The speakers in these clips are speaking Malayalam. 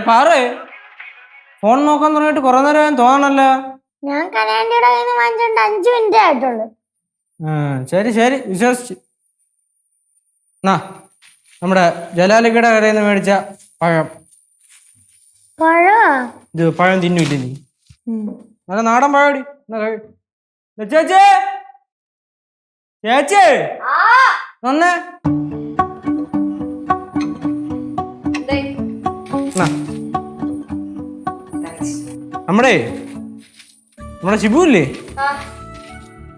പാറേ ഫോൺ നോക്കാൻ തുടങ്ങിയിട്ട് കുറെ നേരം തോന്നണല്ലോ. ഞാൻ കനേന്റെ കയ്യിൽ നിന്ന് വാങ്ങിച്ചോണ്ട് 5 മിനിറ്റ് ആയിട്ടുള്ളൂ. ശരി ശരി വിശ്വസിച്ച്. നമ്മുടെ ജലാലിക്കയുടെ കടയിൽ നിന്ന് മേടിച്ച പഴം. ഇത് പഴം തിന്നില്ല നീ? നല്ല നാടൻ പഴടി. ചേച്ചേ ചേച്ചേ വന്നേ. നമ്മുടെ ഷിബു ഇല്ലേ,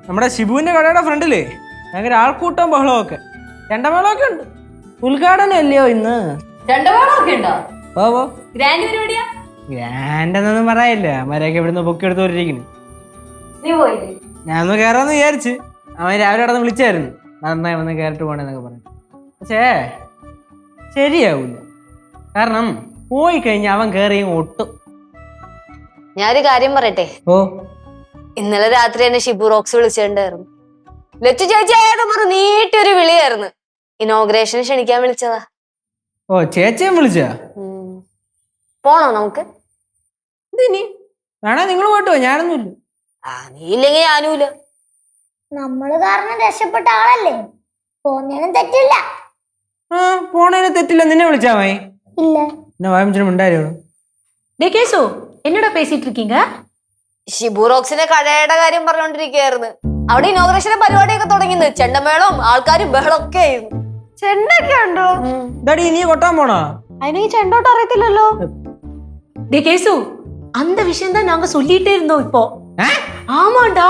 നമ്മുടെ ഷിബുവിന്റെ കടയുടെ ഫ്രണ്ടിലേ ഭയങ്കര ആൾക്കൂട്ടം ബഹളമൊക്കെ ചെണ്ടമേളമൊക്കെ ഉണ്ട്. ഉദ്ഘാടനം അല്ലയോ ഇന്ന്? ഗ്രാൻഡ് എന്നൊന്നും പറയില്ല. മരയൊക്കെ ഇവിടുന്ന് പൊക്കി എടുത്തോണ്ടിരിക്കുന്നു. ഞാനൊന്ന് കയറാന്ന് വിചാരിച്ച്. അവൻ രാവിലെ അവിടെ നിന്ന് വിളിച്ചായിരുന്നു, നന്നായി വന്ന് കയറിട്ട് പോണെന്നൊക്കെ പറഞ്ഞു. പക്ഷേ ശരിയാവൂല. കാരണം പോയി കഴിഞ്ഞാൽ അവൻ കയറി ഒട്ടും. ഞാനൊരു കാര്യം പറയട്ടെ. ഇന്നലെ രാത്രി എന്നെ ഷിബു റോക്സ് വിളിച്ചിട്ടുണ്ടായിരുന്നു. ലച്ചു ചേച്ചിയായിട്ട് പറഞ്ഞു നീട്ടൊരു വിളിയായിരുന്നു. ഇനോഗ്രേഷന് ക്ഷണിക്കാൻ വിളിച്ചതാ. ചേച്ചിയും വിളിച്ചാ? പോണോ നമുക്ക്? വേണേ നിങ്ങൾ പോയിട്ടോ, ഞാനൊന്നുമില്ല. നീ ഇല്ലെങ്കിൽ ഞാനുമില്ല. നമ്മള് കാരണം രക്ഷപ്പെട്ട ആളല്ലേ, പോന്നേനും തെറ്റില്ല. പോണേന് തെറ്റില്ല. നിന്നെ വിളിച്ചാ മതി. ഇല്ല ഉണ്ടായിരുന്നു. എന്നോടാ പേസിട്ട് ഇരിക്കീങ്ക? ഷിബു റോക്സിന്റെ കടയുടെ കാര്യം പറഞ്ഞോണ്ടിരിക്കുകയായിരുന്നു. അവിടെ ഇനോഗ്രേഷന്റെ പരിപാടിയൊക്കെ തുടങ്ങിയത്. ചെണ്ടമേളവും ആൾക്കാരും ബഹളമൊക്കെ ആയിരുന്നു. ചെണ്ടൊക്കെ ഉണ്ടോ? നീ കൊട്ടാൻ പോണോ? അതിന് ചെണ്ടോട്ട് അറിയത്തില്ലല്ലോ. அந்த விஷயம் தான் நாங்க சொல்லிட்டே இருந்தோம். இப்போ ஆமாண்டா,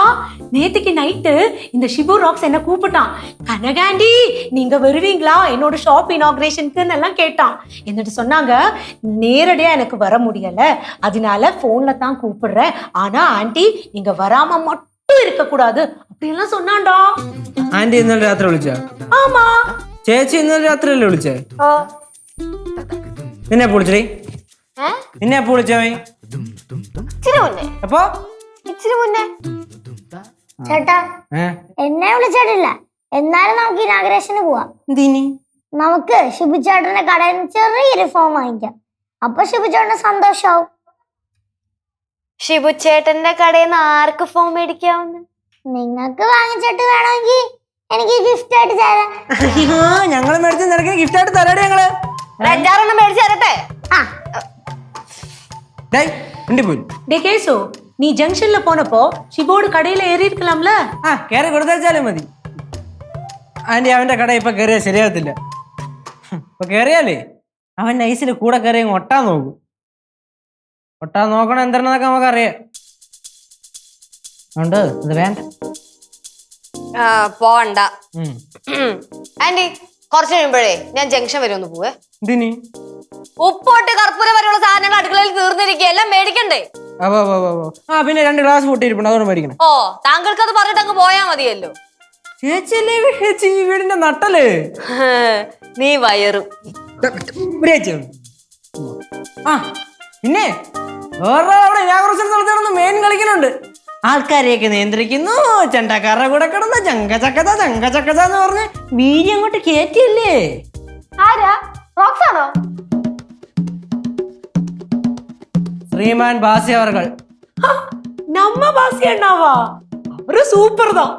நேத்துக்கு நைட்டு இந்த ஷிபு ராக்ஸ் என்ன கூப்பிட்டான். கனகாண்டி நீங்க வருவீங்களா என்னோட ஷாப் இனாகிரேஷனுக்கு எல்லாம் கேட்டான். എന്നിട്ട് சொன்னாங்க நேரடியா எனக்கு வர முடியல, அதனால போன்ல தான் கூப்பிடுறேன். ஆனா ஆண்டி நீங்க வராம மட்டும் இருக்க கூடாது அப்படி எல்லாம் சொன்னான்டா. ആന്റി ഇന്നലെ രാത്രി വിളിച്ചാ? ஆமா. ചേച്ചി ഇന്നലെ രാത്രിയല്ലേ വിളിച്ചേ? നിന്നെ വിളിച്ചേ? നിന്നെ വിളിച്ചോ? അപ്പൊ ചേട്ടാ എന്നെ വിളിച്ചിട്ടില്ല, എന്നാലും നമുക്ക് ഇനാഗ്രേഷന് പോവാം. നമുക്ക് ഷിബു ചേട്ടന്റെ കടയിൽ നിന്ന് ചെറിയൊരു ഫോം വാങ്ങിക്കാം. അപ്പൊ ഷിബു ചേട്ടന് സന്തോഷാവും. ഷിബു ചേട്ടന്റെ കടയിൽ നിന്ന് ആർക്ക് ഫോം മേടിക്കാവുന്ന? നിങ്ങൾക്ക് വാങ്ങിച്ചിട്ട് വേണമെങ്കിൽ എനിക്ക് ഗിഫ്റ്റ് ആയിട്ട് തരാം. ഞങ്ങള് മേടിച്ച നിനക്ക് ഗിഫ്റ്റ് ആയിട്ട് തരാടെ. ഞങ്ങള് 5-6 മേടിച്ചു തരട്ടെ. நீ ஜங்ஷன்ல போனப்போ ஷிபோடு கடையில ஏறி இருக்கலாம்ல? കേറി കൊടുത്താലും മതി. ആന്റി അവന്റെ കട ഇപ്പൊ കയറിയാ ശരിയാകത്തില്ല. ഇപ്പൊ കേറിയാലേ അവൻ നൈസിന് കൂടെ കയറി ഒട്ടാൻ നോക്കും. ഒട്ടാൻ നോക്കണം എന്താണെന്നൊക്കെ നമുക്കറിയാം. അതുകൊണ്ട് ഇത് വേണ്ട. പോണ്ട ആന്റി. കുറച്ച് കഴിയുമ്പോഴേ ഞാൻ ജംഗ്ഷൻ വരെ ഒന്ന് പോവേ. എന്തിനി? ഉപ്പോട്ട് കർപ്പൂര വരെയുള്ള സാധനങ്ങൾ അടുക്കളയിൽ തീർന്നിരിക്കുക, എല്ലാം മേടിക്കണ്ടേ? പിന്നെ 2 ഗ്ലാസ് പൊട്ടിയിരിപ്പുണ്ട്, അതുകൊണ്ട് മേടിക്കണം. താങ്കൾക്ക് അത് പറഞ്ഞിട്ട് അങ്ങ് പോയാ മതിയല്ലോ. ചേച്ചിയല്ലേ ചേച്ചി വീടിന്റെ നട്ടല്. നീ വയറും. പിന്നെ വേറെ ഞാൻ മെയിൻ കളിക്കുന്നുണ്ട്. ആൾക്കാരെയൊക്കെ നിയന്ത്രിക്കുന്നു. ചെണ്ടക്കാരുടെ കൂടെ കിടന്ന് ചങ്ക ചക്കച്ച എന്ന് പറഞ്ഞ് വീതി അങ്ങോട്ട് കേറ്റിയല്ലേ. ആരാ? റോക്സ് ആണോ? ശ്രീമാൻ ബാസി അവർകൾ. நம்ம பாசி அண்ணாவா? அவரு சூப்பர் தான்.